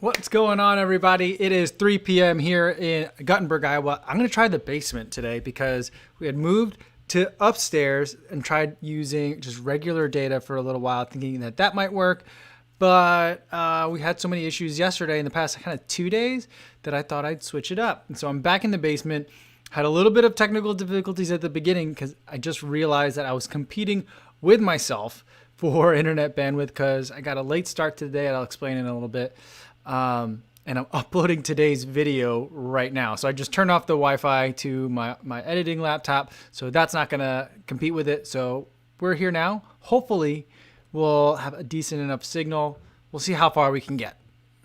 What's going on, everybody? It is 3 p.m. here in Guttenberg, Iowa. I'm going to try the basement today because we had moved to upstairs and tried using just regular data for a little while, thinking that that might work. But we had so many issues yesterday in the past kind of 2 days that I thought I'd switch it up. And so I'm back in the basement. Had a little bit of technical difficulties at the beginning because I just realized that I was competing with myself for internet bandwidth because I got a late start today. I'll explain in a little bit. And I'm uploading today's video right now. So I just turned off the Wi-Fi to my editing laptop. So that's not gonna compete with it. So we're here now. Hopefully we'll have a decent enough signal. We'll see how far we can get.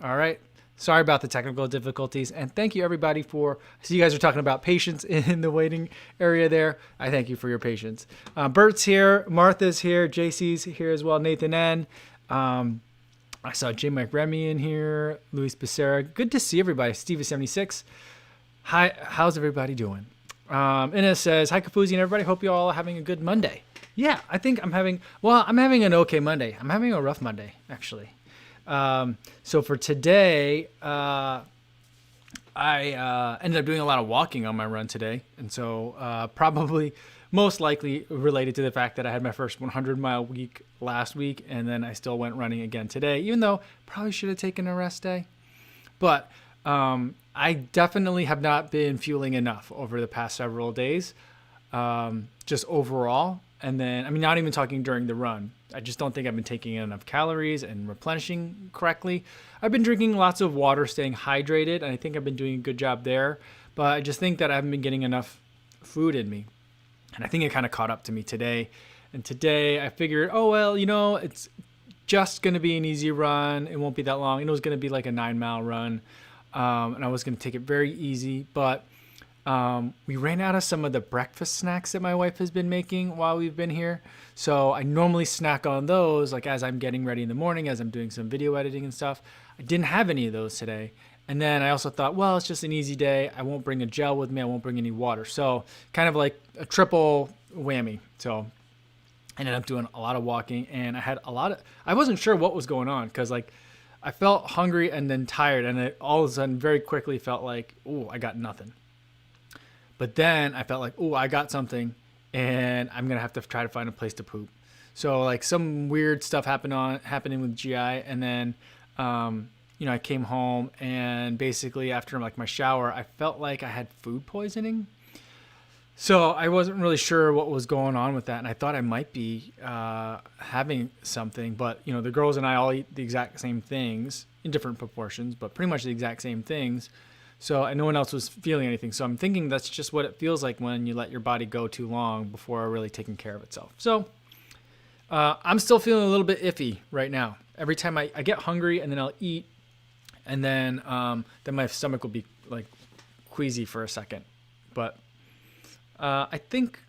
All right. Sorry about the technical difficulties. And thank you everybody I see you guys are talking about patience in the waiting area there. I thank you for your patience. Bert's here, Martha's here, JC's here as well, Nathan N. I saw J. Mike Remy in here, Luis Becerra. Good to see everybody. Steve is 76. Hi, how's everybody doing? Ines says, hi, Kofuzi and everybody. Hope you all are having a good Monday. Yeah, I think I'm having an okay Monday. I'm having a rough Monday, actually. So for today, I ended up doing a lot of walking on my run today. And so probably most likely related to the fact that I had my first 100-mile week last week, and then I still went running again today, even though probably should have taken a rest day. But I definitely have not been fueling enough over the past several days, just overall. And then, I mean, not even talking during the run. I just don't think I've been taking in enough calories and replenishing correctly. I've been drinking lots of water, staying hydrated, and I think I've been doing a good job there. But I just think that I haven't been getting enough food in me. And I think it kind of caught up to me today. And today I figured, oh, well, it's just going to be an easy run. It won't be that long. It was going to be like a 9-mile run. And I was going to take it very easy. But we ran out of some of the breakfast snacks that my wife has been making while we've been here. So I normally snack on those, like as I'm getting ready in the morning, as I'm doing some video editing and stuff. I didn't have any of those today. And then I also thought, well, it's just an easy day. I won't bring a gel with me. I won't bring any water. So kind of like a triple whammy. So I ended up doing a lot of walking, and I wasn't sure what was going on because like I felt hungry and then tired, and it all of a sudden very quickly felt like, oh, I got nothing. But then I felt like, oh, I got something, and I'm going to have to try to find a place to poop. So like some weird stuff happening with GI, and then I came home, and basically after like my shower, I felt like I had food poisoning. So I wasn't really sure what was going on with that, and I thought I might be having something. But the girls and I all eat the exact same things in different proportions, but pretty much the exact same things. So and no one else was feeling anything. So I'm thinking that's just what it feels like when you let your body go too long before really taking care of itself. So I'm still feeling a little bit iffy right now. Every time I get hungry, and then I'll eat. And then my stomach will be like queasy for a second, but I think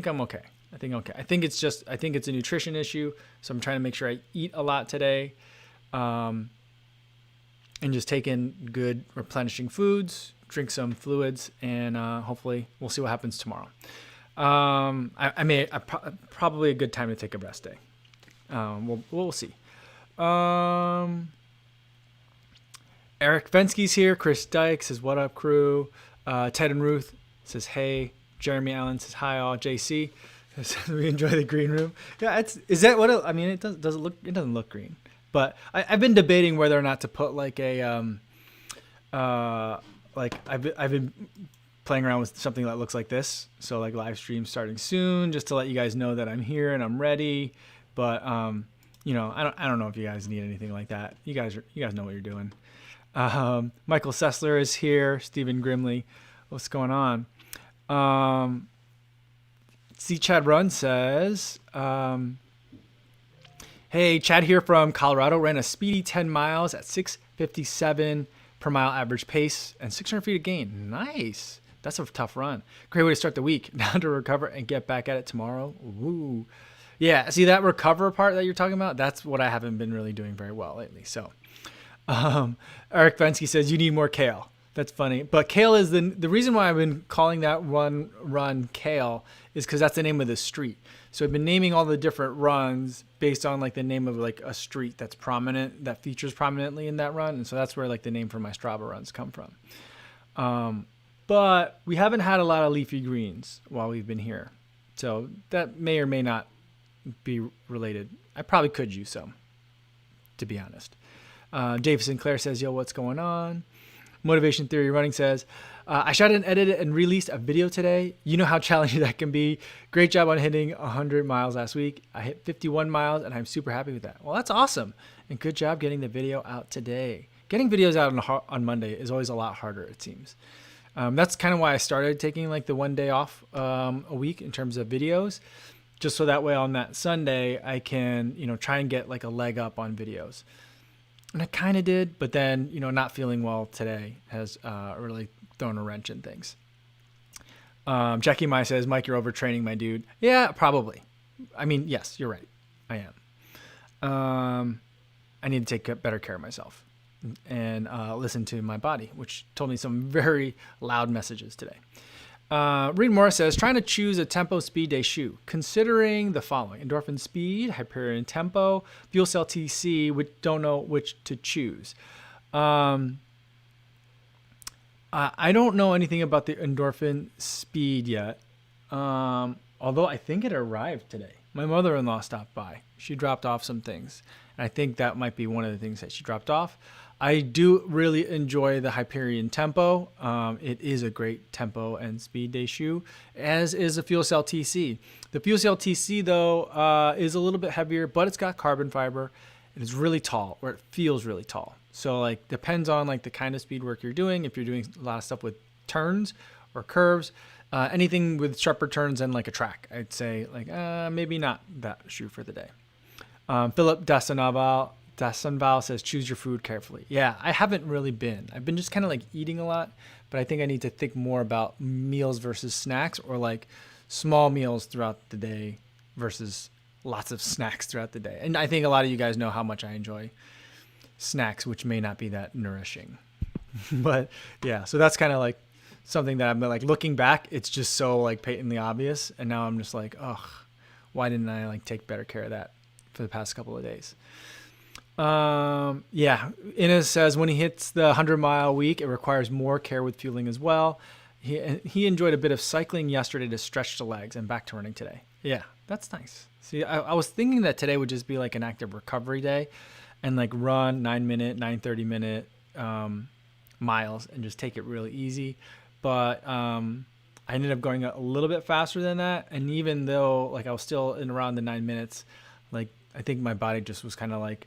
I'm okay. I think it's a nutrition issue. So I'm trying to make sure I eat a lot today, and just take in good replenishing foods, drink some fluids, and hopefully we'll see what happens tomorrow. Probably a good time to take a rest day. We'll see. Eric Fenske's here. Chris Dyke says, what up, crew? Ted and Ruth says, hey. Jeremy Allen says, hi, all. JC says, we enjoy the green room. Yeah, is that what it doesn't look green. But I've been debating whether or not to put like a, I've been playing around with something that looks like this. So like live stream starting soon, just to let you guys know that I'm here and I'm ready. But, I don't know if you guys need anything like that. You guys know what you're doing. Michael Sessler is here. Stephen Grimley. What's going on? See, Chad Run says, hey, Chad here from Colorado, ran a speedy 10 miles at 6:57 per mile average pace and 600 feet of gain. Nice. That's a tough run. Great way to start the week. Now to recover and get back at it tomorrow. Woo. Yeah. See that recover part that you're talking about? That's what I haven't been really doing very well lately. So, Eric Fensky says, you need more kale. That's funny. But Kale is the reason why I've been calling that run Kale is because that's the name of the street. So I've been naming all the different runs based on like the name of like a street that's prominent, that features prominently in that run. And so that's where like the name for my Strava runs come from. But we haven't had a lot of leafy greens while we've been here. So that may or may not be related. I probably could use some, to be honest. Dave Sinclair says, yo, what's going on? Motivation Theory Running says, I shot and edited and released a video today. You know how challenging that can be. Great job on hitting 100 miles last week. I hit 51 miles and I'm super happy with that. Well, that's awesome. And good job getting the video out today. Getting videos out on Monday is always a lot harder, it seems. That's kind of why I started taking like the one day off a week in terms of videos, just so that way on that Sunday I can, try and get like a leg up on videos. And I kind of did, but then, not feeling well today has really thrown a wrench in things. Jackie Mai says, Mike, you're overtraining, my dude. Yeah, probably. I mean, yes, you're right. I am. I need to take better care of myself and listen to my body, which told me some very loud messages today. Reed Morris says, trying to choose a tempo speed day shoe, considering the following: endorphin speed, Hyperion tempo, fuel cell TC, which don't know which to choose. I don't know anything about the endorphin speed yet. Although I think it arrived today. My mother-in-law stopped by. She dropped off some things. And I think that might be one of the things that she dropped off. I do really enjoy the Hyperion Tempo. It is a great tempo and speed day shoe, as is the Fuel Cell TC. The Fuel Cell TC, though, is a little bit heavier, but it's got carbon fiber. And it's really tall, or it feels really tall. So, like, depends on, like, the kind of speed work you're doing. If you're doing a lot of stuff with turns or curves, anything with sharper turns and, like, a track, I'd say, like, maybe not that shoe for the day. Philip Dassanval says, choose your food carefully. Yeah, I haven't really been. I've been just kind of like eating a lot, but I think I need to think more about meals versus snacks, or like small meals throughout the day versus lots of snacks throughout the day. And I think a lot of you guys know how much I enjoy snacks, which may not be that nourishing. But yeah, so that's kind of like something that I'm like looking back, it's just so like patently obvious. And now I'm just like, ugh, why didn't I like take better care of that for the past couple of days? Yeah, Inez says when he hits the 100-mile week, it requires more care with fueling as well. He enjoyed a bit of cycling yesterday to stretch the legs and back to running today. Yeah, that's nice. See, I was thinking that today would just be like an active recovery day and like run 9-minute, 9:30-minute miles and just take it really easy. But I ended up going a little bit faster than that. And even though like I was still in around the 9 minutes, like I think my body just was kind of like,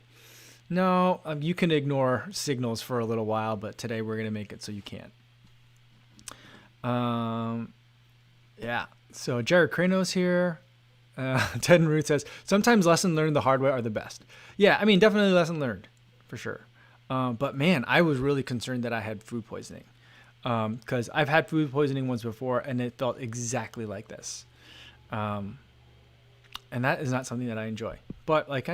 no, you can ignore signals for a little while, but today we're going to make it so you can't. Yeah. So Jared Kranos here. Ted and Ruth says, sometimes lesson learned the hard way are the best. Yeah, I mean, definitely lesson learned for sure. But man, I was really concerned that I had food poisoning. Because I've had food poisoning once before and it felt exactly like this. And that is not something that I enjoy. But like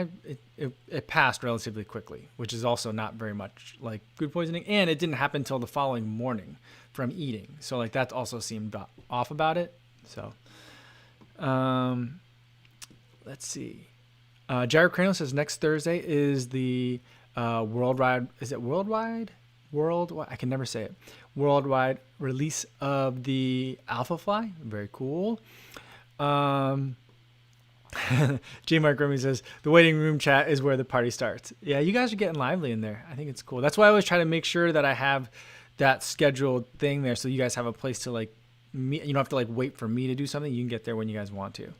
it passed relatively quickly, which is also not very much like food poisoning. And it didn't happen until the following morning from eating. So like that also seemed off about it. So let's see. Jared Crano says next Thursday is the worldwide. Is it worldwide? Worldwide. I can never say it. Worldwide release of the Alpha Fly. Very cool. J. Mark Remy says, the waiting room chat is where the party starts. Yeah, you guys are getting lively in there. I think it's cool. That's why I always try to make sure that I have that scheduled thing there so you guys have a place to like meet. You don't have to like wait for me to do something. You can get there when you guys want to.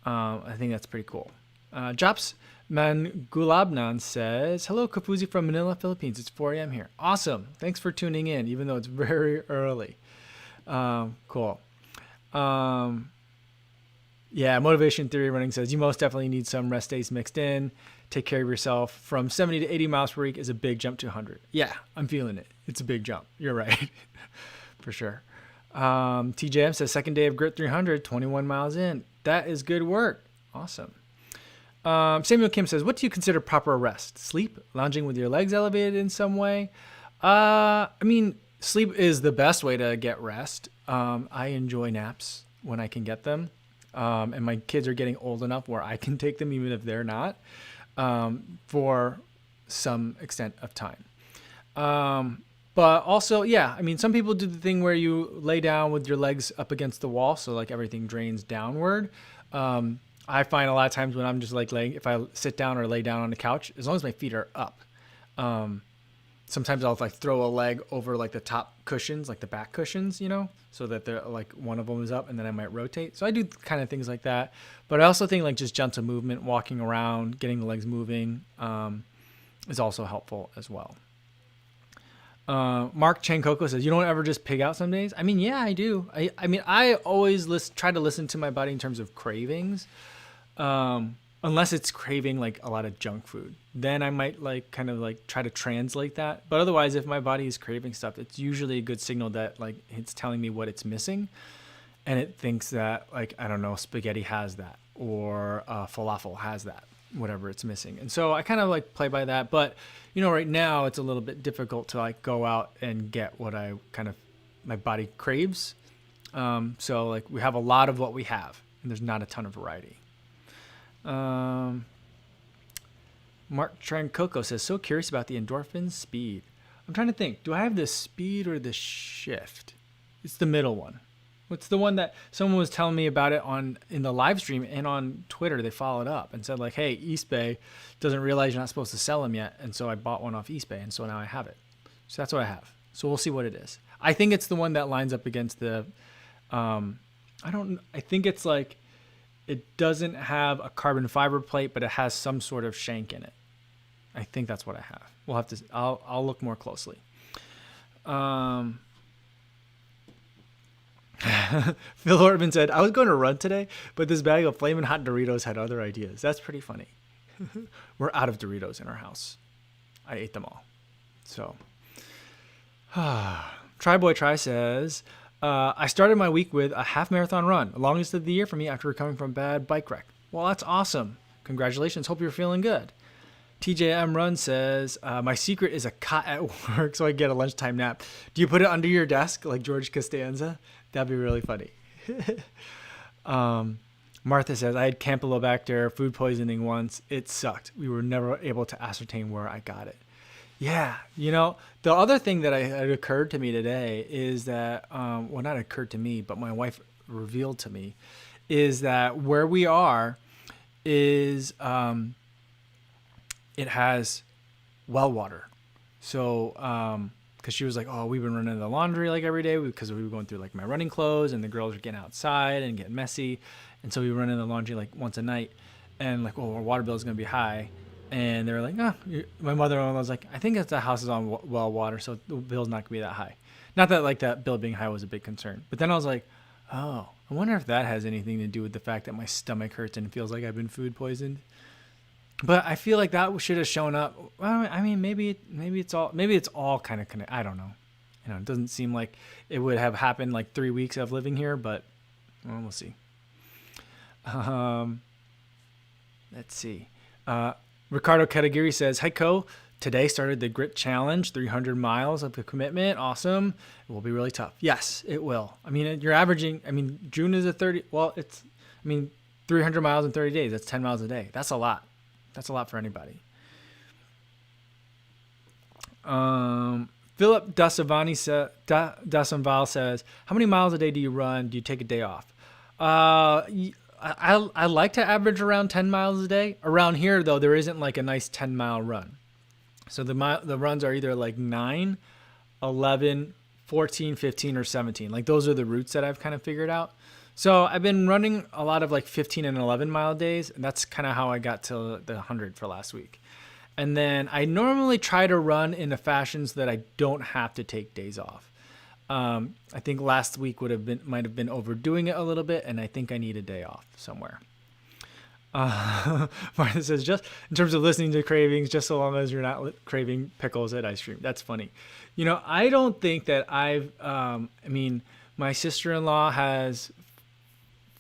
I think that's pretty cool. Jops Mangulabnan says, hello, Kofuzi from Manila, Philippines. It's 4 a.m. here. Awesome. Thanks for tuning in, even though it's very early. Cool. Yeah, Motivation Theory Running says, you most definitely need some rest days mixed in. Take care of yourself. From 70 to 80 miles per week is a big jump to 100. Yeah, I'm feeling it. It's a big jump. You're right. For sure. TJM says, second day of Grit 300, 21 miles in. That is good work. Awesome. Samuel Kim says, what do you consider proper rest? Sleep? Lounging with your legs elevated in some way? I mean, Sleep is the best way to get rest. I enjoy naps when I can get them. And my kids are getting old enough where I can take them even if they're not, for some extent of time. But also, yeah, I mean, some people do the thing where you lay down with your legs up against the wall, so like everything drains downward. I find a lot of times when I'm just like laying, if I sit down or lay down on the couch, as long as my feet are up, sometimes I'll like throw a leg over like the top cushions, like the back cushions, so that they're like one of them is up, and then I might rotate. So I do kind of things like that. But I also think like just gentle movement, walking around, getting the legs moving, is also helpful as well. Mark Chankoko says, you don't ever just pig out some days? I mean, yeah, I do. I mean, I always try to listen to my body in terms of cravings. Unless it's craving like a lot of junk food, then I might like kind of like try to translate that. But otherwise, if my body is craving stuff, it's usually a good signal that like it's telling me what it's missing. And it thinks that like, I don't know, spaghetti has that, or falafel has that, whatever it's missing. And so I kind of like play by that. But right now it's a little bit difficult to like go out and get what my body craves. So like we have a lot of what we have, and there's not a ton of variety. Mark Trancoco says, so curious about the endorphin speed. I'm trying to think, do I have the speed or the shift? It's the middle one. It's the one that someone was telling me about it in the live stream, and on Twitter they followed up and said like, hey, East Bay doesn't realize you're not supposed to sell them yet, and so I bought one off East Bay, and so now I have it. So that's what I have. So we'll see what it is. I think it's the one that lines up against the I think it's like, it doesn't have a carbon fiber plate, but it has some sort of shank in it. I think that's what I have. We'll have to. I'll look more closely. Phil Ortman said, I was going to run today, but this bag of Flamin' Hot Doritos had other ideas. That's pretty funny. We're out of Doritos in our house. I ate them all. So, Tryboy Try says, I started my week with a half marathon run, the longest of the year for me after recovering from a bad bike wreck. Well, that's awesome. Congratulations. Hope you're feeling good. TJM Run says, my secret is a cot at work so I get a lunchtime nap. Do you put it under your desk like George Costanza? That'd be really funny. Martha says, I had Campylobacter food poisoning once. It sucked. We were never able to ascertain where I got it. Yeah. The other thing that had occurred to me today is that, well, not occurred to me, but my wife revealed to me, is that where we are is, it has well water. So, because she was like, oh, we've been running the laundry like every day because we were going through like my running clothes, and the girls are getting outside and getting messy. And so we were running the laundry like once a night, and like, oh, our water bill is going to be high. And they were like, my mother-in-law was like, I think the house is on well water, so the bill's not going to be that high. Not that like that bill being high was a big concern. But then I was like, oh, I wonder if that has anything to do with the fact that my stomach hurts and it feels like I've been food poisoned. But I feel like that should have shown up. Well, I mean, maybe it's all kind of connected. I don't know. It doesn't seem like it would have happened like 3 weeks of living here, but we'll see. Let's see. Ricardo Katagiri says, hi, Ko. Today started the Grit Challenge, 300 miles of a commitment. Awesome. It will be really tough. Yes, it will. I mean, you're averaging, June is 300 miles in 30 days. That's 10 miles a day. That's a lot. That's a lot for anybody. Philip Dasavani Dasanval says, how many miles a day do you run? Do you take a day off? I like to average around 10 miles a day. Around here, though, there isn't like a nice 10-mile run. So the runs are either like 9, 11, 14, 15, or 17. Like those are the routes that I've kind of figured out. So I've been running a lot of like 15 and 11 mile days. And that's kind of how I got to the 100 for last week. And then I normally try to run in a fashion so that I don't have to take days off. I think last week might have been overdoing it a little bit, and I think I need a day off somewhere. Martha says, just in terms of listening to cravings, just so long as you're not craving pickles at ice cream. That's funny. I don't think that my sister-in-law has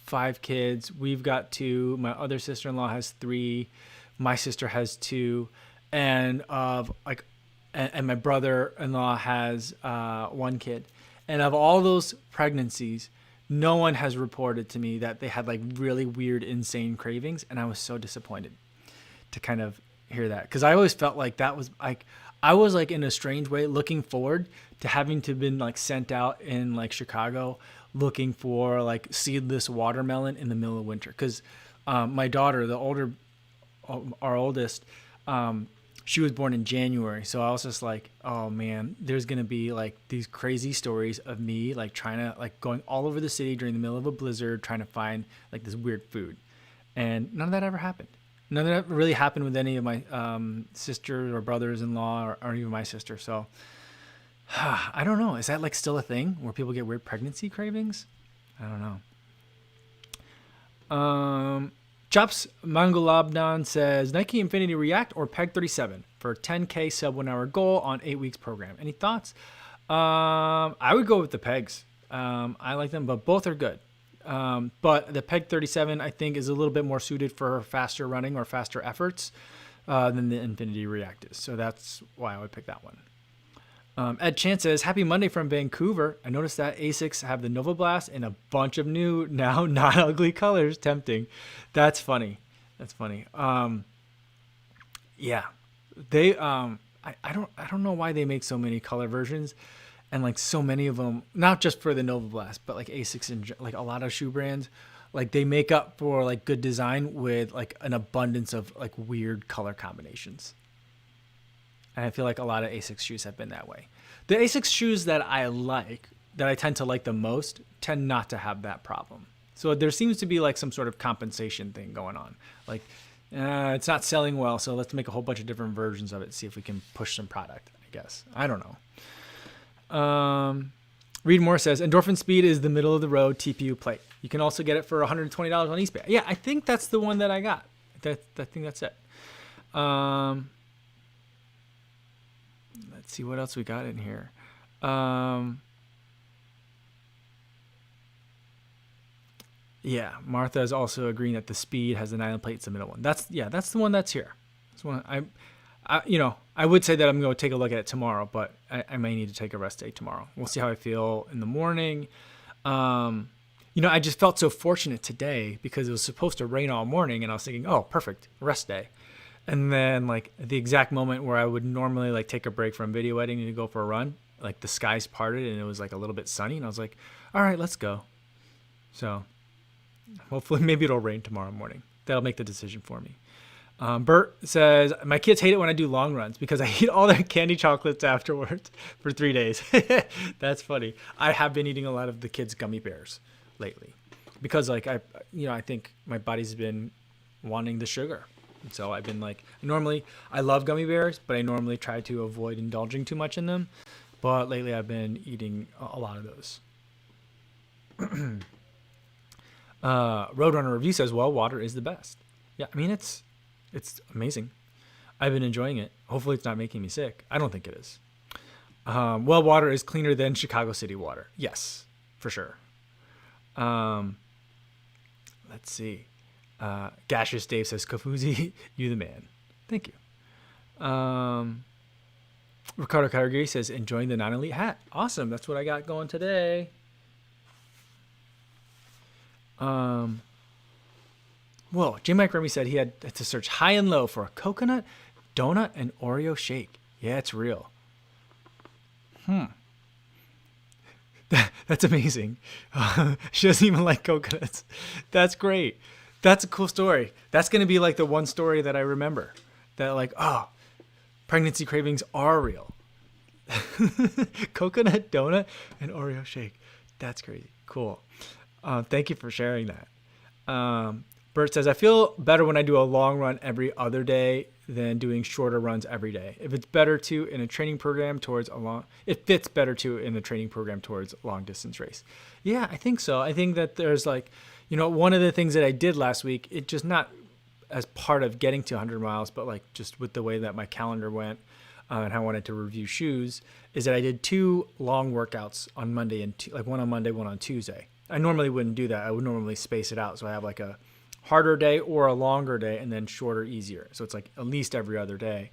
5 kids. We've got 2. My other sister-in-law has 3. My sister has 2. And of like and my brother-in-law has one kid. And of all those pregnancies, no one has reported to me that they had like really weird, insane cravings. And I was so disappointed to kind of hear that, because I always felt like that was like, I was like in a strange way looking forward to having to been like sent out in like Chicago looking for like seedless watermelon in the middle of winter. Because my daughter, our oldest, she was born in January. So I was just like, oh man, there's going to be like these crazy stories of me like trying to like going all over the city during the middle of a blizzard, trying to find like this weird food. And none of that ever happened. None of that really happened with any of my sisters or brothers-in-law or even my sister. So I don't know. Is that like still a thing where people get weird pregnancy cravings? I don't know. Chops Mangolabdan says, Nike Infinity React or Peg 37 for 10K sub 1 hour goal on 8 weeks program. Any thoughts? I would go with the Pegs. I like them, but both are good. But the Peg 37, I think, is a little bit more suited for faster running or faster efforts than the Infinity React is. So that's why I would pick that one. Ed Chan says, Happy Monday from Vancouver. I noticed that ASICs have the Nova Blast in a bunch of new, now not ugly colors. Tempting. That's funny. Yeah. They, I don't know why they make so many color versions. And like so many of them, not just for the Nova Blast, but like ASICs and like a lot of shoe brands, like they make up for like good design with like an abundance of like weird color combinations. And I feel like a lot of ASICS shoes have been that way. The ASICS shoes that I like, that I tend to like the most, tend not to have that problem. So there seems to be like some sort of compensation thing going on. Like it's not selling well, so let's make a whole bunch of different versions of it, see if we can push some product, I guess. I don't know. Reed Moore says, Endorphin Speed is the middle of the road TPU plate. You can also get it for $120 on eBay. Yeah, I think that's the one that I got. I think that's it. Let's see what else we got in here. Yeah, Martha is also agreeing that the Speed has the nylon plate. It's the middle one. That's the one that's here. That's one I would say that I'm going to take a look at it tomorrow, but I may need to take a rest day tomorrow. We'll see how I feel in the morning. I just felt so fortunate today because it was supposed to rain all morning, and I was thinking, oh, perfect, rest day. And then like the exact moment where I would normally like take a break from video editing to go for a run, like the skies parted and it was like a little bit sunny, and I was like, all right, let's go. So hopefully maybe it'll rain tomorrow morning. That'll make the decision for me. Bert says, my kids hate it when I do long runs because I eat all their candy chocolates afterwards for 3 days. That's funny. I have been eating a lot of the kids' gummy bears lately because like I think my body's been wanting the sugar. So I've been like, normally I love gummy bears, but I normally try to avoid indulging too much in them. But lately I've been eating a lot of those. Roadrunner Review says, well, water is the best. Yeah, I mean, it's amazing. I've been enjoying it. Hopefully it's not making me sick. I don't think it is. Well, water is cleaner than Chicago City water. Yes, for sure. Let's see. Gaseous Dave says, Kofuzi, you the man. Thank you. Ricardo Caragiri says, enjoying the non-elite hat. Awesome. That's what I got going today. Whoa. J. Mike Remy said he had to search high and low for a coconut, donut, and Oreo shake. Yeah, it's real. That's amazing. She doesn't even like coconuts. That's great. That's a cool story. That's going to be like the one story that I remember. That like, oh, pregnancy cravings are real. Coconut, donut, and Oreo shake. That's crazy. Cool. Thank you for sharing that. Bert says, I feel better when I do a long run every other day than doing shorter runs every day. If it's better to in a training program towards it fits better to in the training program towards a long distance race. Yeah, I think so. I think that there's like, one of the things that I did last week, it just not as part of getting to 100 miles, but like just with the way that my calendar went and how I wanted to review shoes, is that I did 2 long workouts on Monday and like one on Monday, one on Tuesday. I normally wouldn't do that. I would normally space it out. So I have like a harder day or a longer day and then shorter, easier. So it's like at least every other day.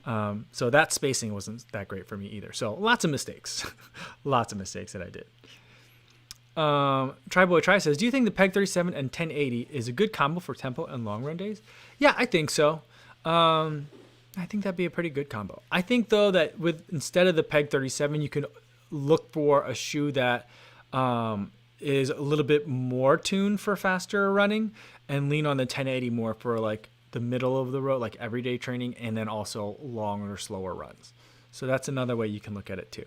So that spacing wasn't that great for me either. So lots of mistakes, lots of mistakes that I did. Tryboy Try says, do you think the Peg 37 and 1080 is a good combo for tempo and long run days? Yeah, I think so. I think that'd be a pretty good combo. I think though that instead of the Peg 37, you can look for a shoe that is a little bit more tuned for faster running, and lean on the 1080 more for like the middle of the road, like everyday training, and then also longer, slower runs. So that's another way you can look at it too.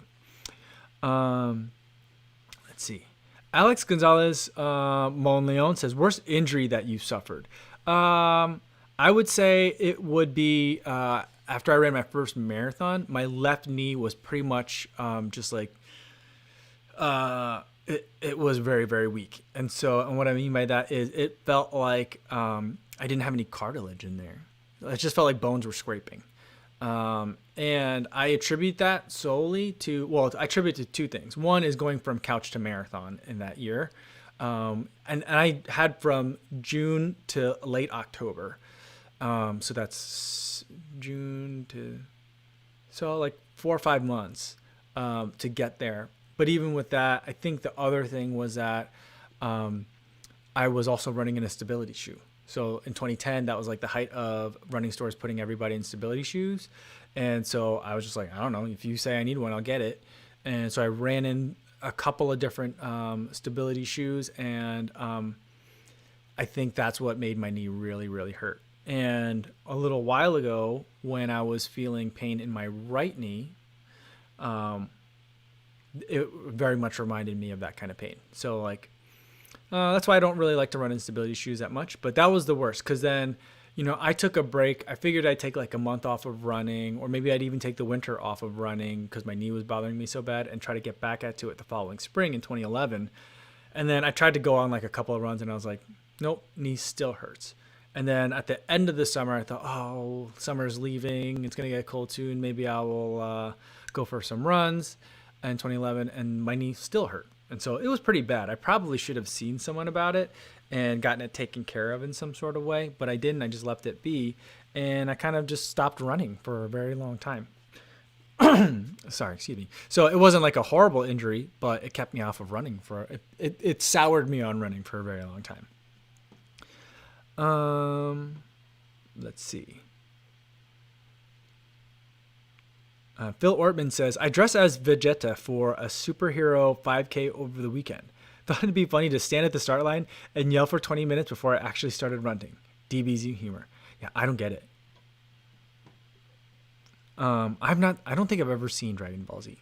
Let's see. Alex Gonzalez Monleon says, worst injury that you suffered? I would say it would be after I ran my first marathon, my left knee was pretty much just like it was very, very weak. And what I mean by that is it felt like I didn't have any cartilage in there. It just felt like bones were scraping. And I attribute that solely to, I attribute it to two things. One is going from couch to marathon in that year. And I had from June to late October. So that's like 4 or 5 months, to get there. But even with that, I think the other thing was that, I was also running in a stability shoe. So in 2010, that was like the height of running stores putting everybody in stability shoes. And so I was just like, I don't know, if you say I need one, I'll get it. And so I ran in a couple of different stability shoes. And I think that's what made my knee really, really hurt. And a little while ago, when I was feeling pain in my right knee, it very much reminded me of that kind of pain. So like, that's why I don't really like to run in stability shoes that much. But that was the worst, because then, I took a break. I figured I'd take like a month off of running, or maybe I'd even take the winter off of running because my knee was bothering me so bad, and try to get back at it the following spring in 2011. And then I tried to go on like a couple of runs, and I was like, nope, knee still hurts. And then at the end of the summer, I thought, oh, summer's leaving. It's going to get cold soon. Maybe I will go for some runs in 2011, and my knee still hurt. And so it was pretty bad. I probably should have seen someone about it and gotten it taken care of in some sort of way, but I didn't. I just left it be, and I kind of just stopped running for a very long time. Sorry, excuse me. So it wasn't like a horrible injury, but it kept me off of running it soured me on running for a very long time. Let's see. Phil Ortman says, I dress as Vegeta for a superhero 5K over the weekend. Thought it'd be funny to stand at the start line and yell for 20 minutes before I actually started running. DBZ humor. Yeah, I don't get it. I don't think I've ever seen Dragon Ball Z.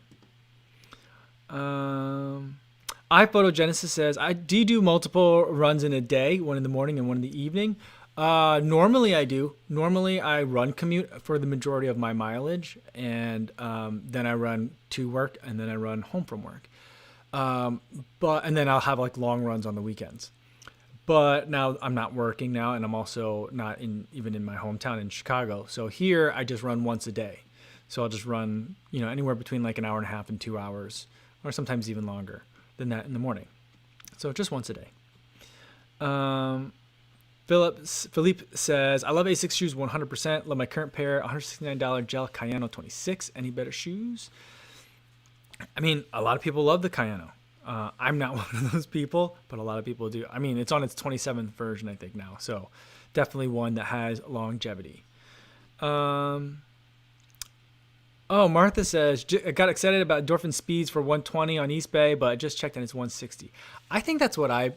iPhotogenesis says, do you do multiple runs in a day, one in the morning and one in the evening? Normally I do. Normally I run commute for the majority of my mileage, and then I run to work, and then I run home from work. And then I'll have like long runs on the weekends. But now I'm not working now, and I'm also not even in my hometown in Chicago. So here I just run once a day. So I'll just run, anywhere between like an hour and a half and 2 hours, or sometimes even longer than that in the morning. So just once a day. Philippe says, I love A6 shoes 100%. Love my current pair, $169 gel Cayano 26. Any better shoes? I mean, a lot of people love the Cayano. I'm not one of those people, but a lot of people do. I mean, it's on its 27th version, I think, now. So definitely one that has longevity. Martha says, I got excited about Endorphin Speeds for 120 on East Bay, but I just checked and it's 160. I think that's what I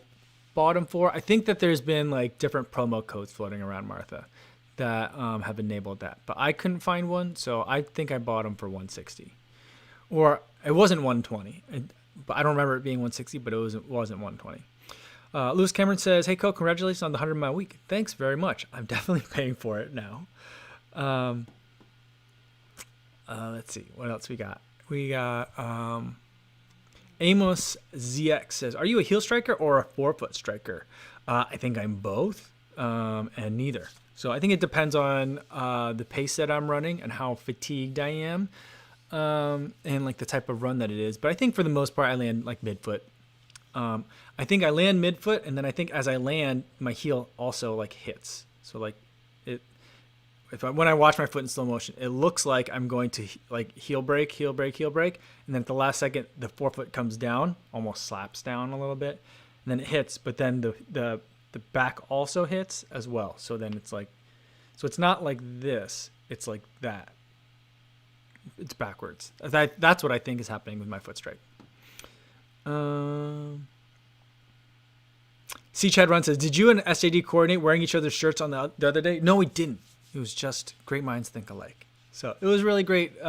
bought them for. I think that there's been like different promo codes floating around, Martha, that have enabled that. But I couldn't find one, so I think I bought them for 160. Or it wasn't 120. But I don't remember it being 160, but it wasn't 120. Lewis Cameron says, hey, Cole, congratulations on the 100-mile week. Thanks very much. I'm definitely paying for it now. Let's see. What else we got? We got Amos ZX says, are you a heel striker or a forefoot striker? I think I'm both, and neither. So I think it depends on the pace that I'm running and how fatigued I am, and like the type of run that it is. But I think for the most part, I land like midfoot. I think I land midfoot, and then I think as I land, my heel also like hits. So like when I watch my foot in slow motion, it looks like I'm going to like heel break, heel break, heel break, and then at the last second, the forefoot comes down, almost slaps down a little bit, and then it hits. But then the back also hits as well. So then it's like, so it's not like this. It's like that. It's backwards. That's what I think is happening with my foot strike. C. Chad Run says, did you and SJD coordinate wearing each other's shirts on the other day? No, we didn't. It was just great minds think alike. So it was really great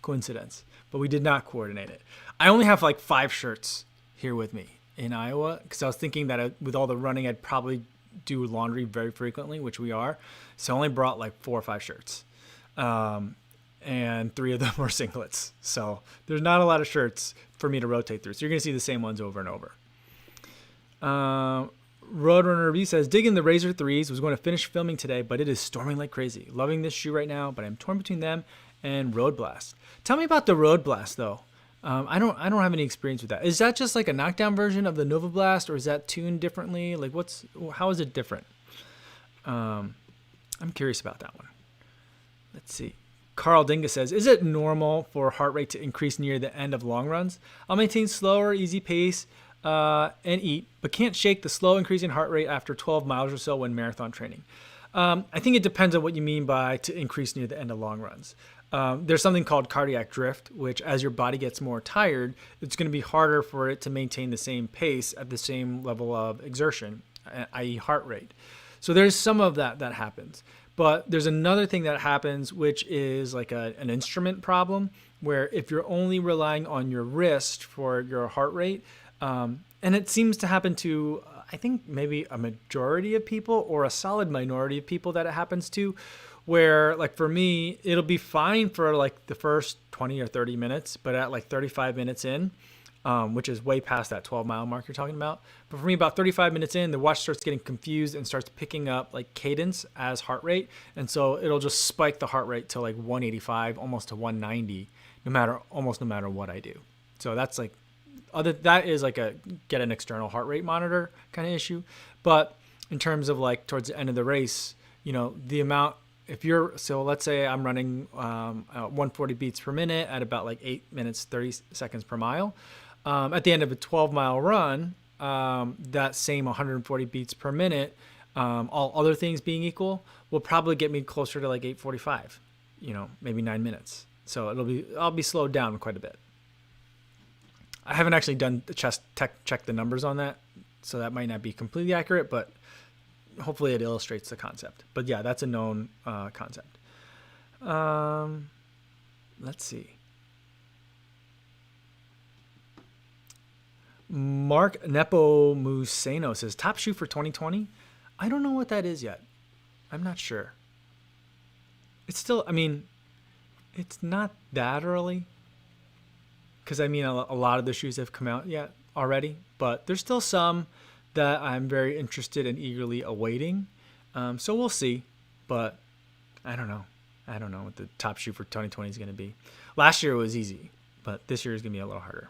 coincidence, but we did not coordinate it. I only have like 5 shirts here with me in Iowa because I was thinking that with all the running, I'd probably do laundry very frequently, which we are. So I only brought like 4 or 5 shirts. And 3 of them were singlets. So there's not a lot of shirts for me to rotate through. So you're going to see the same ones over and over. Roadrunner Review says, digging the Razor 3s, was going to finish filming today, but it is storming like crazy. Loving this shoe right now, but I'm torn between them and Road Blast. Tell me about the Road Blast though. I don't have any experience with that. Is that just like a knockdown version of the Nova Blast, or is that tuned differently? Like how is it different? I'm curious about that one. Let's see. Carl Dinga says, is it normal for heart rate to increase near the end of long runs? I'll maintain slower, easy pace and eat, but can't shake the slow increasing heart rate after 12 miles or so when marathon training. I think it depends on what you mean by to increase near the end of long runs. There's something called cardiac drift, which as your body gets more tired, it's going to be harder for it to maintain the same pace at the same level of exertion, i.e. heart rate. So there's some of that happens. But there's another thing that happens, which is like an instrument problem, where if you're only relying on your wrist for your heart rate, and it seems to happen to, I think maybe a majority of people or a solid minority of people that it happens to, where like for me, it'll be fine for like the first 20 or 30 minutes, but at like 35 minutes in, which is way past that 12-mile mark you're talking about. But for me, about 35 minutes in, the watch starts getting confused and starts picking up like cadence as heart rate. And so it'll just spike the heart rate to like 185, almost to 190, almost no matter what I do. So that's like, that is like a get an external heart rate monitor kind of issue. But in terms of like towards the end of the race, the amount, so let's say I'm running 140 beats per minute at about like 8 minutes, 30 seconds per mile. At the end of a 12-mile run, that same 140 beats per minute, all other things being equal, will probably get me closer to like 8:45, maybe 9 minutes. So I'll be slowed down quite a bit. I haven't actually done the check the numbers on that, so that might not be completely accurate, but hopefully it illustrates the concept. But yeah, that's a known concept. Let's see. Mark Nepomuceno says, top shoe for 2020? I don't know what that is yet. I'm not sure. It's still, it's not that early. Because a lot of the shoes have come out yet already. But there's still some that I'm very interested and eagerly awaiting. So we'll see. But I don't know. I don't know what the top shoe for 2020 is going to be. Last year it was easy. But this year is going to be a little harder.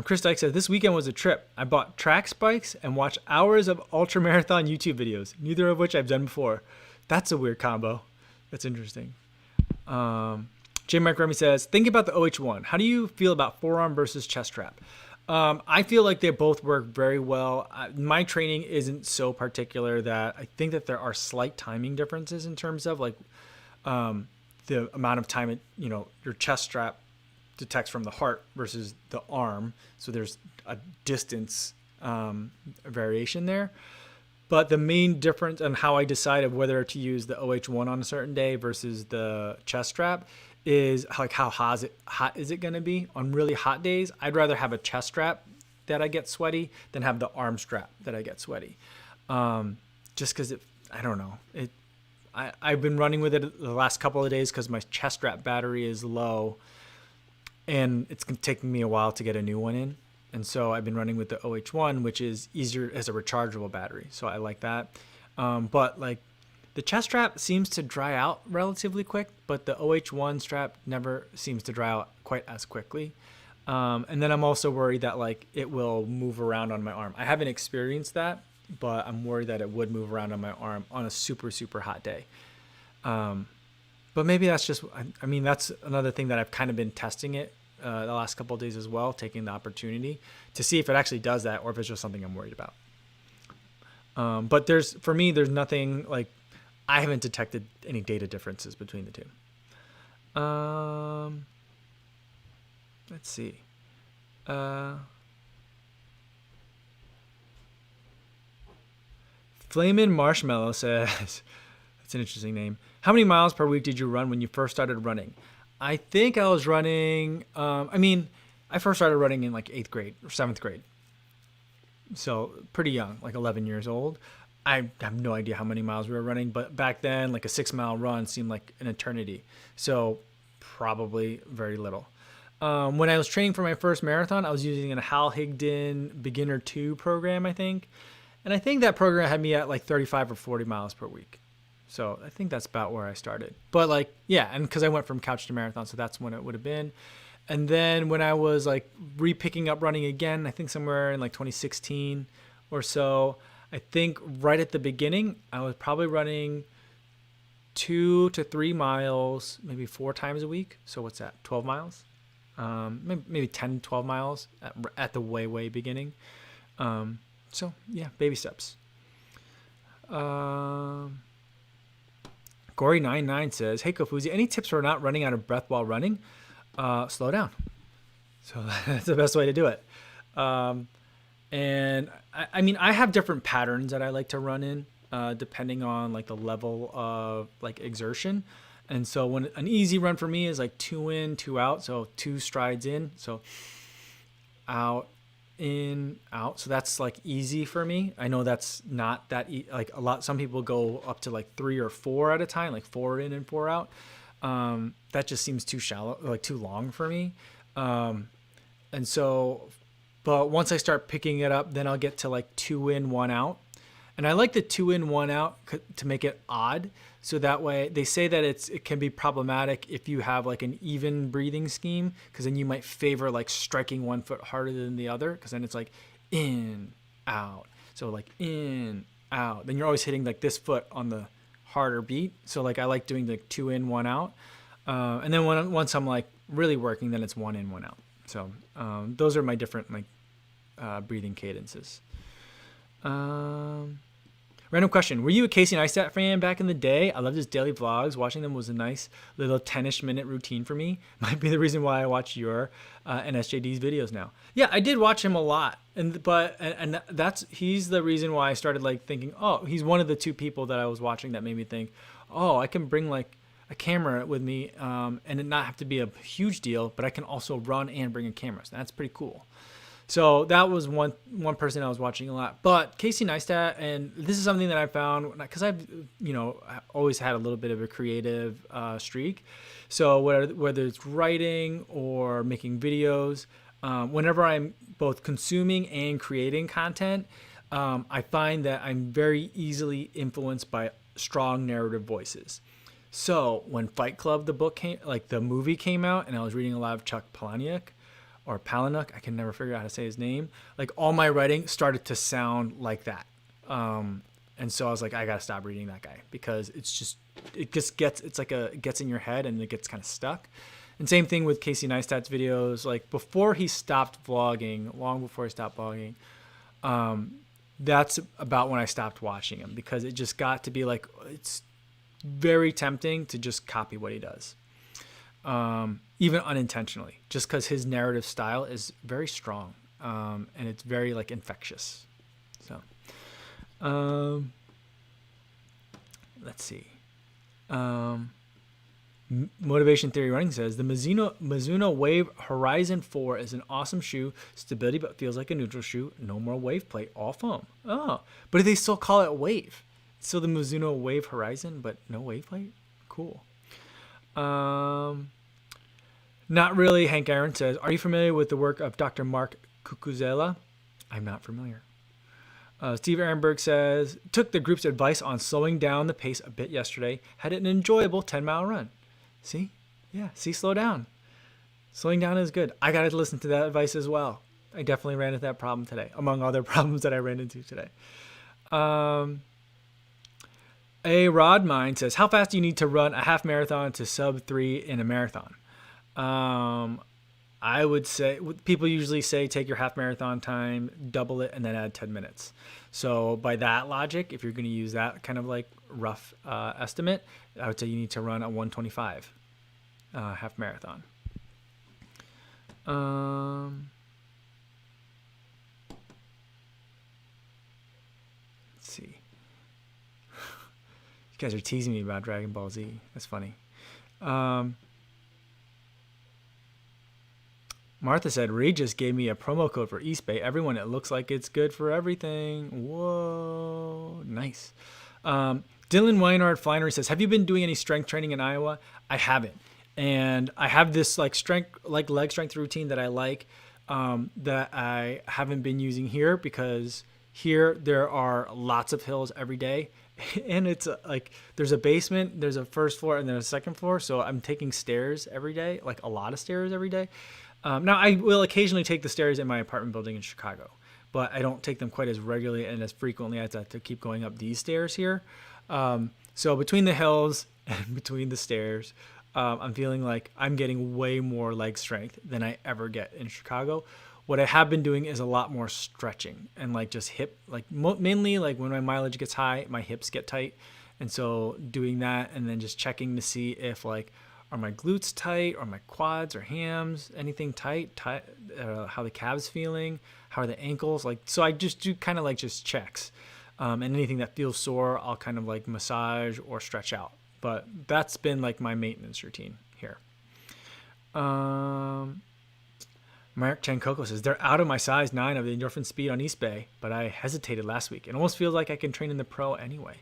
Chris Dyke says, this weekend was a trip. I bought track spikes and watched hours of ultra marathon YouTube videos, neither of which I've done before. That's a weird combo. That's interesting. J. Mike Remy says, think about the OH1. How do you feel about forearm versus chest strap? I feel like they both work very well. My training isn't so particular that I think that there are slight timing differences in terms of like the amount of time your chest strap detects from the heart versus the arm. So there's a distance variation there. But the main difference on how I decided whether to use the OH1 on a certain day versus the chest strap is like how hot is it going to be on really hot days. I'd rather have a chest strap that I get sweaty than have the arm strap that I get sweaty. Just because I don't know. I've been running with it the last couple of days because my chest strap battery is low. And it's taking me a while to get a new one in. And so I've been running with the OH1, which is easier as a rechargeable battery. So I like that. But like the chest strap seems to dry out relatively quick, but the OH1 strap never seems to dry out quite as quickly. And then I'm also worried that like it will move around on my arm. I haven't experienced that, but I'm worried that it would move around on my arm on a super, super hot day. But maybe that's just, I mean, that's another thing that I've kind of been testing it the last couple of days as well, taking the opportunity to see if it actually does that or if it's just something I'm worried about. But for me, there's nothing like, I haven't detected any data differences between the two. Let's see. Flamin' Marshmallow says, that's an interesting name. How many miles per week did you run when you first started running? I think I was running, I first started running in like 8th grade or 7th grade. So pretty young, like 11 years old. I have no idea how many miles we were running, but back then, like a 6-mile run seemed like an eternity. So probably very little. When I was training for my first marathon, I was using a Hal Higdon Beginner 2 program, I think. And I think that program had me at like 35 or 40 miles per week. So I think that's about where I started. But like, yeah, and because I went from couch to marathon, so that's when it would have been. And then when I was like re-picking up running again, I think somewhere in like 2016 or so, I think right at the beginning, I was probably running 2 to 3 miles, maybe 4 times a week. So what's that? 12 miles? Maybe 10, 12 miles at the way beginning. So yeah, baby steps. Gory99 says, hey Kofuzi, any tips for not running out of breath while running? Slow down. So that's the best way to do it. And I mean, I have different patterns that I like to run in, depending on like the level of like exertion. And so when an easy run for me is like 2 in, 2 out. So 2 strides in, so out, in, out. So that's like easy for me. I know that's not that like some people go up to like 3 or 4 at a time, like 4 in and 4 out. That just seems too shallow, like too long for me. And so, but once I start picking it up, then I'll get to like 2 in, 1 out. And I like the 2 in, 1 out to make it odd. So that way they say that it can be problematic if you have like an even breathing scheme, because then you might favor like striking one foot harder than the other, because then it's like in, out. So like in, out. Then you're always hitting like this foot on the harder beat. So like I like doing like 2 in, 1 out. And then once I'm like really working, then it's 1 in, 1 out. So those are my different like breathing cadences. Random question. Were you a Casey Neistat fan back in the day? I loved his daily vlogs. Watching them was a nice little 10-ish minute routine for me. Might be the reason why I watch your and SJD's videos now. Yeah, I did watch him a lot. And he's the reason why I started like thinking, oh, he's one of the 2 people that I was watching that made me think, oh, I can bring like a camera with me and it not have to be a huge deal, but I can also run and bring a camera. So that's pretty cool. So that was one person I was watching a lot. But Casey Neistat, and this is something that I found because I've always had a little bit of a creative streak. So whether it's writing or making videos, whenever I'm both consuming and creating content, I find that I'm very easily influenced by strong narrative voices. So when Fight Club, the movie came out, and I was reading a lot of Chuck Palahniuk, or Palahniuk, I can never figure out how to say his name. Like all my writing started to sound like that. And so I was like, I gotta stop reading that guy, because it gets in your head and it gets kind of stuck. And same thing with Casey Neistat's videos. Like before he stopped vlogging, long before he stopped vlogging, that's about when I stopped watching him, because it just got to be like, it's very tempting to just copy what he does. Even unintentionally, just because his narrative style is very strong, and it's very like infectious. So, let's see. Motivation Theory Running says the Mizuno Wave Horizon 4 is an awesome shoe, stability but feels like a neutral shoe. No more wave plate, all foam. Oh, but they still call it Wave. So the Mizuno Wave Horizon, but no wave plate. Cool. Not really. Hank Aaron says, are you familiar with the work of Dr. Mark Cucuzella? I'm not familiar. Steve Ehrenberg says, took the group's advice on slowing down the pace a bit yesterday. Had an enjoyable 10-mile run. See? Yeah, slow down. Slowing down is good. I got to listen to that advice as well. I definitely ran into that problem today, among other problems that I ran into today. A Rod Mine says, how fast do you need to run a half marathon to sub 3 in a marathon? I would say, people usually say take your half marathon time, double it, and then add 10 minutes. So by that logic, if you're going to use that kind of like rough estimate, I would say you need to run a 125 half marathon. Let's see. You guys are teasing me about Dragon Ball Z. That's funny. Martha said, Reed just gave me a promo code for East Bay. Everyone, it looks like it's good for everything. Whoa, nice. Dylan Weinhardt Flinery says, have you been doing any strength training in Iowa? I haven't. And I have this like leg strength routine that I like that I haven't been using here, because here there are lots of hills every day. And it's like there's a basement, there's a first floor, and there's a second floor. So I'm taking stairs every day, like a lot of stairs every day. Now, I will occasionally take the stairs in my apartment building in Chicago, but I don't take them quite as regularly and as frequently as I have to keep going up these stairs here. So between the hills and between the stairs, I'm feeling like I'm getting way more leg strength than I ever get in Chicago. What I have been doing is a lot more stretching and like just hip, like mainly like when my mileage gets high, my hips get tight. And so doing that and then just checking to see if like, are my glutes tight, or my quads or hams, anything tight, how the calves feeling, how are the ankles? Like, so I just do kind of like just checks. And anything that feels sore, I'll kind of like massage or stretch out. But that's been like my maintenance routine here. Mark Chankoko says, they're out of my size 9 of the endorphin speed on East Bay, but I hesitated last week. It almost feels like I can train in the pro anyway.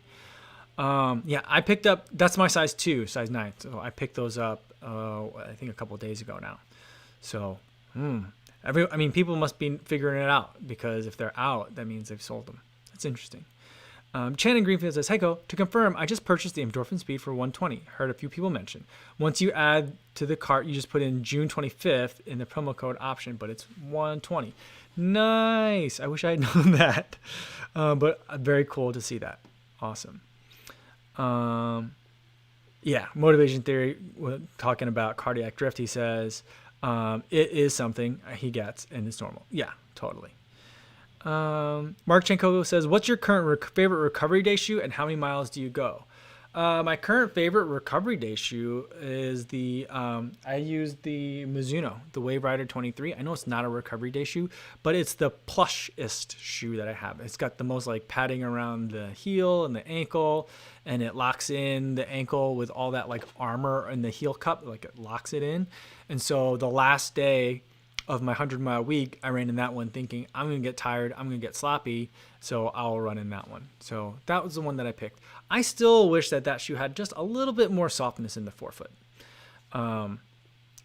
Yeah, I picked up, that's my size 2, size 9. So I picked those up, I think a couple of days ago now. So, people must be figuring it out, because if they're out, that means they've sold them. That's interesting. Shannon Greenfield says, Heiko, to confirm, I just purchased the endorphin speed for 120. Heard a few people mention. Once you add to the cart, you just put in June 25th in the promo code option, but it's 120. Nice. I wish I had known that. But very cool to see that. Awesome. Yeah, motivation theory, talking about cardiac drift, he says, it is something he gets and it's normal. Yeah, totally. Mark Chankoko says, what's your current favorite recovery day shoe and how many miles do you go? My current favorite recovery day shoe is I use the Mizuno, the Wave Rider 23. I know it's not a recovery day shoe, but it's the plushest shoe that I have. It's got the most like padding around the heel and the ankle, and it locks in the ankle with all that like armor in the heel cup, like it locks it in. And so the last day of my 100-mile week, I ran in that one thinking, I'm going to get tired, I'm going to get sloppy, so I'll run in that one. So that was the one that I picked. I still wish that shoe had just a little bit more softness in the forefoot.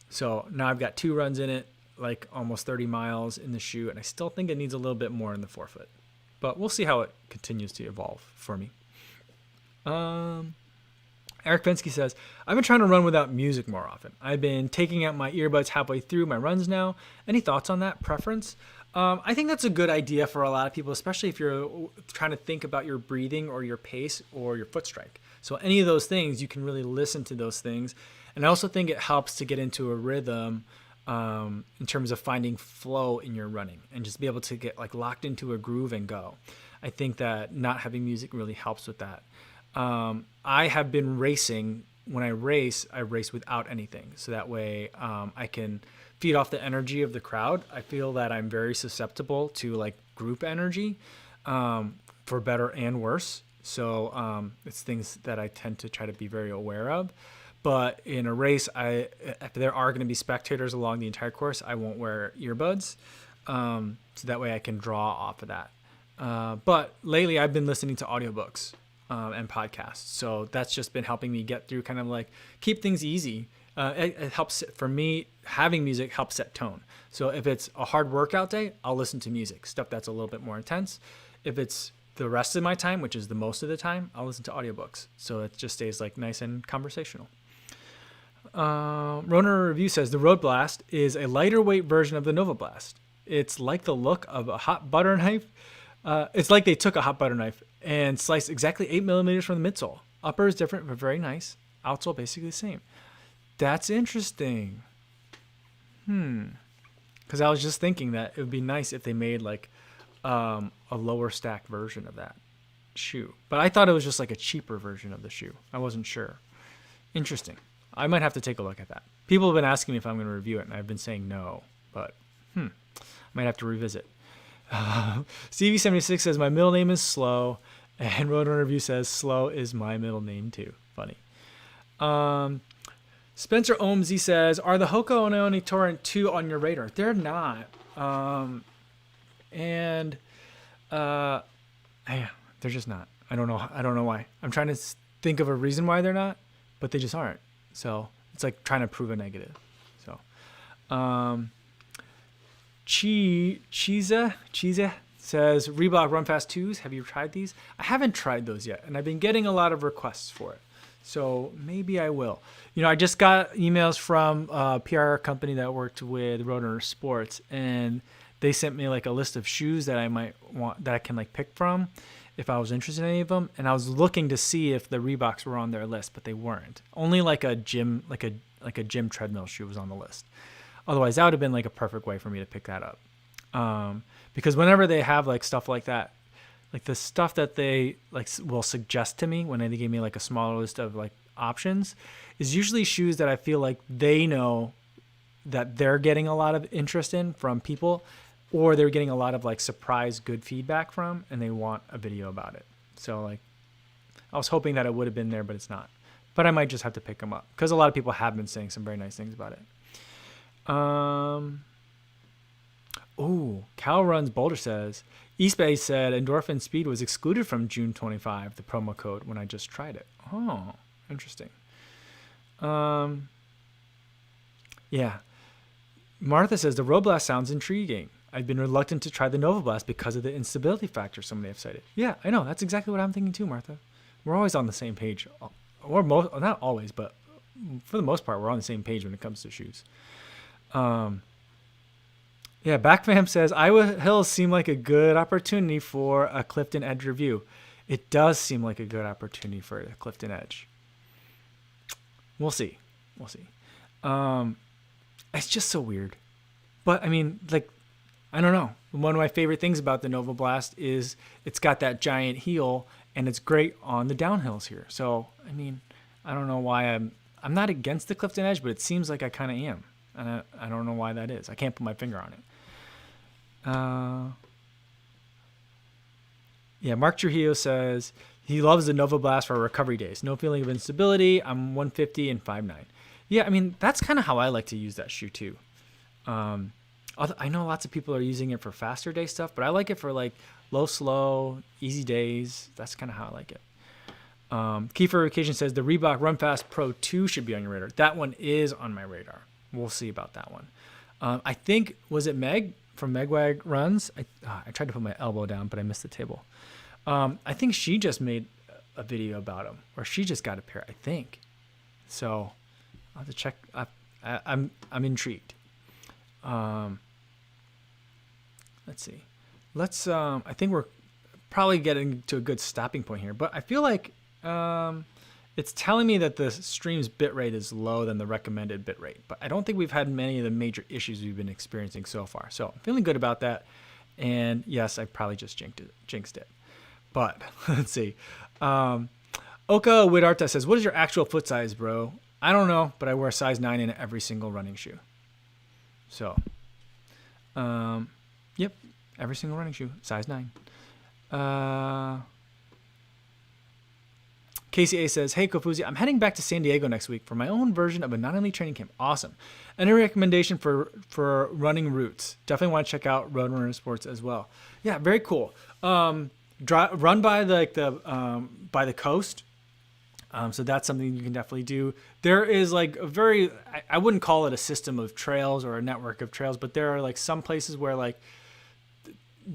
So now I've got 2 runs in it, like almost 30 miles in the shoe, and I still think it needs a little bit more in the forefoot. But we'll see how it continues to evolve for me. Eric Pensky says, I've been trying to run without music more often. I've been taking out my earbuds halfway through my runs now. Any thoughts on that? Preference? I think that's a good idea for a lot of people, especially if you're trying to think about your breathing or your pace or your foot strike. So any of those things, you can really listen to those things. And I also think it helps to get into a rhythm in terms of finding flow in your running and just be able to get like locked into a groove and go. I think that not having music really helps with that. I have been racing. When I race without anything. So that way I can feed off the energy of the crowd. I feel that I'm very susceptible to like group energy for better and worse. So it's things that I tend to try to be very aware of. But in a race, if there are going to be spectators along the entire course, I won't wear earbuds. So that way I can draw off of that. But lately I've been listening to audiobooks. And podcasts. So that's just been helping me get through, kind of like keep things easy. It helps for me. Having music helps set tone. So if it's a hard workout day, I'll listen to music, stuff that's a little bit more intense. If it's the rest of my time, which is the most of the time, I'll listen to audiobooks. So it just stays like nice and conversational. Roner Review says the Road Blast is a lighter weight version of the Nova Blast. It's like the look of a hot butter knife. It's like they took a hot butter knife and sliced exactly 8 millimeters from the midsole. Upper is different, but very nice. Outsole basically the same. That's interesting. Because I was just thinking that it would be nice if they made like a lower stacked version of that shoe. But I thought it was just like a cheaper version of the shoe. I wasn't sure. Interesting. I might have to take a look at that. People have been asking me if I'm going to review it, and I've been saying no. But I might have to revisit. Stevie76 says, my middle name is Slow. And Roadrunner Review says, Slow is my middle name too. Funny. Spencer Omzi says, are the Hoka One Torrent 2 on your radar? They're not. They're just not. I don't know why. I'm trying to think of a reason why they're not, but they just aren't. So it's like trying to prove a negative. So, Chiza says, Reebok Run Fast 2s. Have you tried these? I haven't tried those yet, and I've been getting a lot of requests for it. So maybe I will. You know, I just got emails from a PR company that worked with Roadrunner Sports, and they sent me like a list of shoes that I might want, that I can like pick from if I was interested in any of them. And I was looking to see if the Reeboks were on their list, but they weren't. Only like a gym, like a gym treadmill shoe was on the list. Otherwise, that would have been like a perfect way for me to pick that up. Because whenever they have like stuff like that, like the stuff that they like will suggest to me when they give me like a smaller list of like options is usually shoes that I feel like they know that they're getting a lot of interest in from people, or they're getting a lot of like surprise good feedback from, and they want a video about it. So like I was hoping that it would have been there, but it's not. But I might just have to pick them up because a lot of people have been saying some very nice things about it. Cal Runs Boulder says, East Bay said Endorphin Speed was excluded from June 25, the promo code, when I just tried it. Oh, interesting. Yeah. Martha says, the Roblast sounds intriguing. I've been reluctant to try the Novablast because of the instability factor somebody have cited. Yeah, I know. That's exactly what I'm thinking too, Martha. We're always on the same page. Or not always, but for the most part, we're on the same page when it comes to shoes. Yeah, Backfam says, Iowa Hills seem like a good opportunity for a Clifton Edge review. It does seem like a good opportunity for a Clifton Edge. We'll see. It's just so weird. But, I mean, like, I don't know. One of my favorite things about the Nova Blast is it's got that giant heel, and it's great on the downhills here. So, I mean, I don't know why I'm not against the Clifton Edge, but it seems like I kind of am. And I don't know why that is. I can't put my finger on it. Mark Trujillo says he loves the Nova Blast for recovery days. No feeling of instability. I'm 150 and 5'9". Yeah, I mean, that's kind of how I like to use that shoe too. I know lots of people are using it for faster day stuff, but I like it for like low, slow, easy days. That's kind of how I like it. Kiefer Vacation says the Reebok Run Fast Pro 2 should be on your radar. That one is on my radar. We'll see about that one. I think, was it Meg from Megwag Runs? I tried to put my elbow down, but I missed the table. I think she just made a video about them, or she just got a pair, I think. So I'll have to check. I'm intrigued. Let's see. I think we're probably getting to a good stopping point here, but I feel like it's telling me that the stream's bitrate is lower than the recommended bitrate, but I don't think we've had many of the major issues we've been experiencing so far. So I'm feeling good about that. And yes, I probably just jinxed it. But let's see. Oka Widarta says, what is your actual foot size, bro? I don't know, but I wear a size 9 in every single running shoe. So, yep, every single running shoe, size 9. KCA says, hey, Kofuzi, I'm heading back to San Diego next week for my own version of a non-elite training camp. Awesome. Any recommendation for running routes? Definitely want to check out Roadrunner Sports as well. Yeah, very cool. Run by by the coast. So that's something you can definitely do. There is like I wouldn't call it a system of trails or a network of trails, but there are like some places where like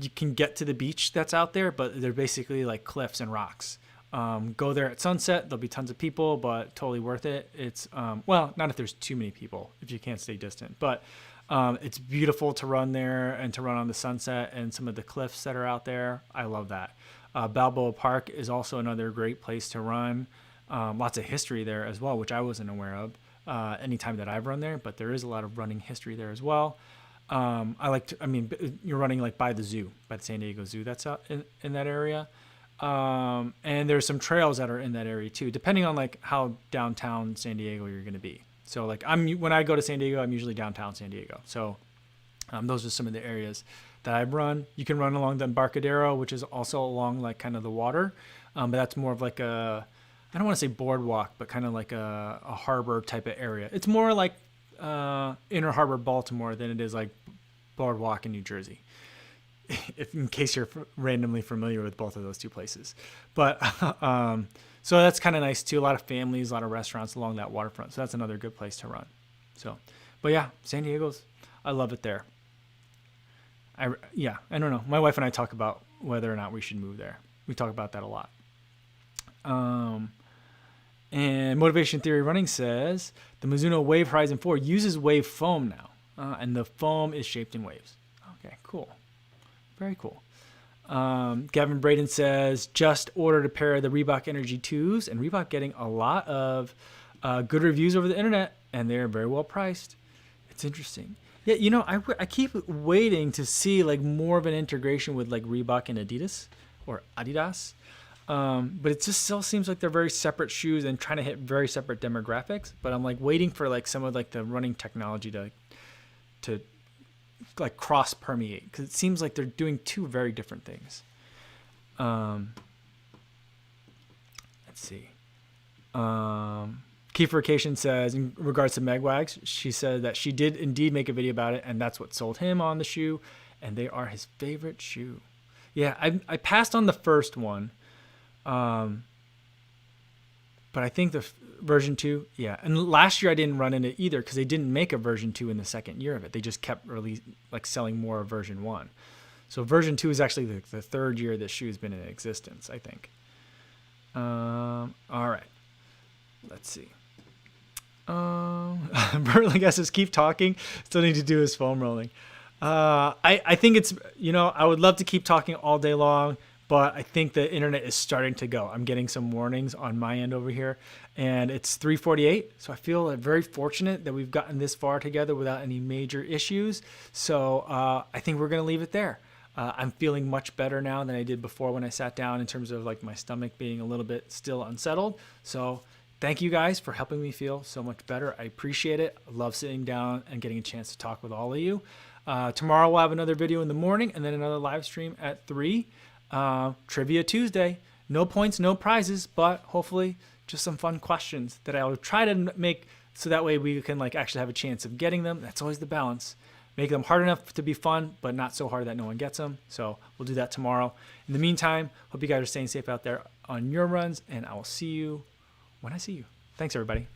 you can get to the beach that's out there, but they're basically like cliffs and rocks. Go there at sunset. There'll be tons of people, but totally worth it. It's, well, not if there's too many people, if you can't stay distant, but it's beautiful to run there and to run on the sunset and some of the cliffs that are out there. I love that. Balboa Park is also another great place to run. Lots of history there as well, which I wasn't aware of anytime that I've run there, but there is a lot of running history there as well. You're running like by the zoo, by the San Diego Zoo that's out in that area. And there's some trails that are in that area too, depending on like how downtown San Diego you're going to be. So like when I go to San Diego, I'm usually downtown San Diego. So those are some of the areas that I've run. You can run along the Embarcadero, which is also along like kind of the water. But that's more of like I don't want to say boardwalk, but kind of like a harbor type of area. It's more like Inner Harbor, Baltimore than it is like boardwalk in New Jersey. In case you're randomly familiar with both of those two places. But so that's kind of nice too. A lot of families, a lot of restaurants along that waterfront. So that's another good place to run. So, but yeah, San Diego's, I love it there. I don't know. My wife and I talk about whether or not we should move there. We talk about that a lot. And Motivation Theory Running says the Mizuno Wave Horizon 4 uses wave foam now, and the foam is shaped in waves. Okay, cool. Very cool. Gavin Braden says, just ordered a pair of the Reebok Energy 2s, and Reebok getting a lot of good reviews over the internet, and they're very well priced. It's interesting. Yeah, you know, I keep waiting to see like more of an integration with like Reebok and Adidas or Adidas. But it just still seems like they're very separate shoes and trying to hit very separate demographics. But I'm like waiting for like some of like the running technology to like cross permeate, because it seems like they're doing two very different things. Let's see. Keyforication says, in regards to Megwags, she said that she did indeed make a video about it, and that's what sold him on the shoe, and they are his favorite shoe. Yeah, I passed on the first one, but I think the version 2, yeah. And last year I didn't run in it either because they didn't make a version 2 in the second year of it. They just kept selling more of version 1. So version 2 is actually the third year this shoe has been in existence, I think. All right. Let's see. Burling says, keep talking. Still need to do his foam rolling. I think it's, I would love to keep talking all day long, but I think the internet is starting to go. I'm getting some warnings on my end over here, and it's 3:48. So I feel very fortunate that we've gotten this far together without any major issues. So I think we're going to leave it there. I'm feeling much better now than I did before when I sat down in terms of like my stomach being a little bit still unsettled. So thank you guys for helping me feel so much better. I appreciate it. I love sitting down and getting a chance to talk with all of you. Tomorrow we'll have another video in the morning and then another live stream at 3. Trivia Tuesday. No points, no prizes, but hopefully just some fun questions that I'll try to make so that way we can like actually have a chance of getting them. That's always the balance. Make them hard enough to be fun, but not so hard that no one gets them. So we'll do that tomorrow. In the meantime, hope you guys are staying safe out there on your runs, and I will see you when I see you. Thanks, everybody.